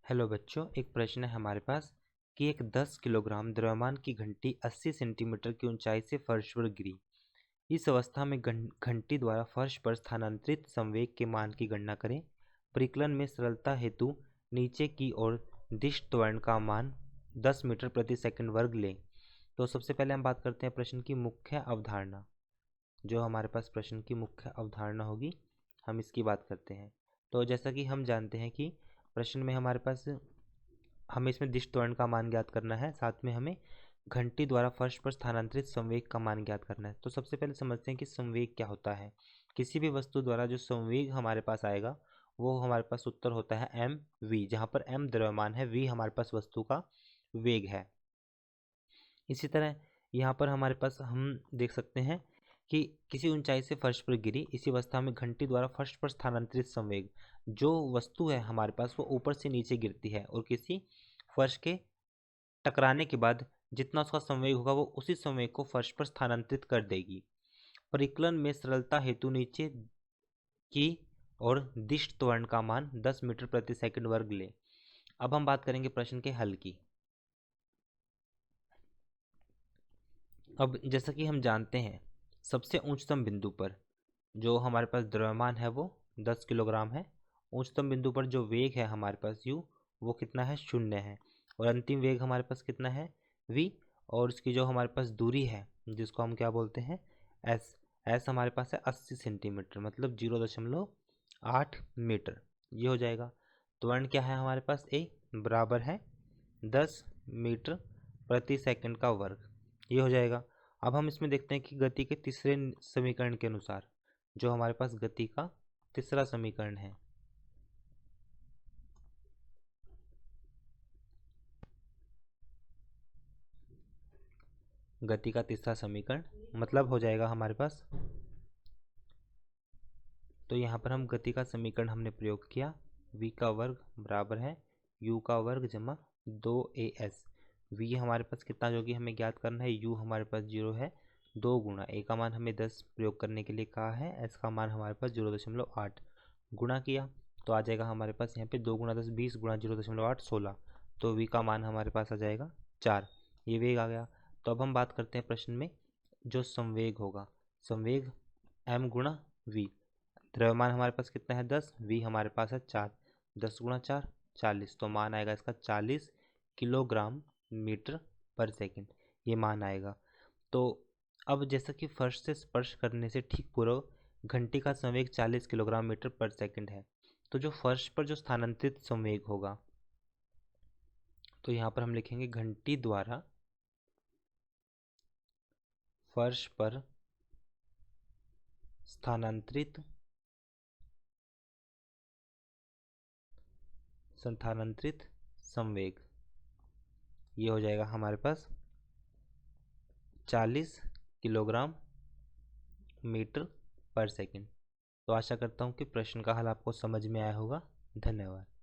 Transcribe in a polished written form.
Hello बच्चों, एक प्रश्न है हमारे पास कि एक 10 किलोग्राम द्रव्यमान की घंटी 80 सेंटीमीटर की ऊंचाई से फर्श पर गिरी। इस अवस्था में घंटी द्वारा फर्श पर स्थानांतरित संवेग के मान की गणना करें। परिकलन में सरलता हेतु नीचे की ओर दिश त्वरण का मान 10 मीटर प्रति सेकंड वर्ग लें। तो सबसे पहले हम बात करते हैं प्रश्न की मुख्य अवधारणा। जो हमारे पास प्रश्न की मुख्य अवधारणा होगी, हम इसकी बात करते हैं। तो जैसा कि हम जानते हैं कि प्रश्न में हमारे पास हमें इसमें दिश त्वरण का मान ज्ञात करना है, साथ में हमें घंटी द्वारा फर्श पर स्थानांतरित संवेग का मान ज्ञात करना है। तो सबसे पहले समझते हैं कि संवेग क्या होता है। किसी भी वस्तु द्वारा जो संवेग हमारे पास आएगा वो हमारे पास उत्तर होता है एम वी, जहाँ पर एम द्रव्यमान है, वी हमारे पास वस्तु का वेग है। इसी तरह यहाँ पर हमारे पास हम देख सकते हैं कि किसी ऊंचाई से फर्श पर गिरी, इसी अवस्था में घंटी द्वारा फर्श पर स्थानांतरित संवेग, जो वस्तु है हमारे पास वो ऊपर से नीचे गिरती है और किसी फर्श के टकराने के बाद जितना उसका संवेग होगा वो उसी संवेग को फर्श पर स्थानांतरित कर देगी। परिकलन में सरलता हेतु नीचे की और दिश त्वरण का मान 10 मीटर प्रति सेकंड वर्ग ले। अब हम बात करेंगे प्रश्न के हल की। अब जैसा कि हम जानते हैं, सबसे उच्चतम बिंदु पर जो हमारे पास द्रव्यमान है वो 10 किलोग्राम है। उच्चतम बिंदु पर जो वेग है हमारे पास u, वो कितना है, 0 है। और अंतिम वेग हमारे पास कितना है, v। और इसकी जो हमारे पास दूरी है जिसको हम क्या बोलते हैं, s। s हमारे पास है 80 सेंटीमीटर, मतलब 0.8 मीटर। ये हो जाएगा। त्वरण क्या है हमारे पास, a बराबर है 10 मीटर प्रति सेकंड का वर्ग। ये हो जाएगा। अब हम इसमें देखते हैं कि गति के तीसरे समीकरण के अनुसार जो हमारे पास गति का तीसरा समीकरण है, गति का तीसरा समीकरण मतलब हो जाएगा हमारे पास, तो यहाँ पर हम गति का समीकरण हमने प्रयोग किया, v का वर्ग बराबर है u का वर्ग जमा 2as। v हमारे पास कितना जो कि हमें ज्ञात करना है, u हमारे पास 0 है, 2 गुणा a का मान हमें 10 प्रयोग करने के लिए कहा है, s का मान हमारे पास 0.8 गुणा किया तो आ जाएगा हमारे पास यहाँ पे 2 गुणा 10 20 गुणा 0.8 16। तो v का मान हमारे पास आ जाएगा 4। ये वेग आ गया। तो अब हम बात करते हैं प्रश्न में जो संवेग होगा, संवेग m गुणा v। द्रव्यमान हमारे पास कितना है 10, v हमारे पास है 4, 10 गुणा 4 40, तो मान आएगा इसका 40 किलोग्राम मीटर पर सेकंड, ये मान आएगा। तो अब जैसा कि फर्श से स्पर्श करने से ठीक पूर्व घंटी का संवेग 40 किलोग्राम मीटर पर सेकंड है, तो जो फर्श पर जो स्थानांतरित संवेग होगा, तो यहाँ पर हम लिखेंगे घंटी द्वारा फर्श पर स्थानांतरित संवेग, ये हो जाएगा हमारे पास 40 किलोग्राम मीटर पर सेकंड। तो आशा करता हूँ कि प्रश्न का हल आपको समझ में आया होगा। धन्यवाद।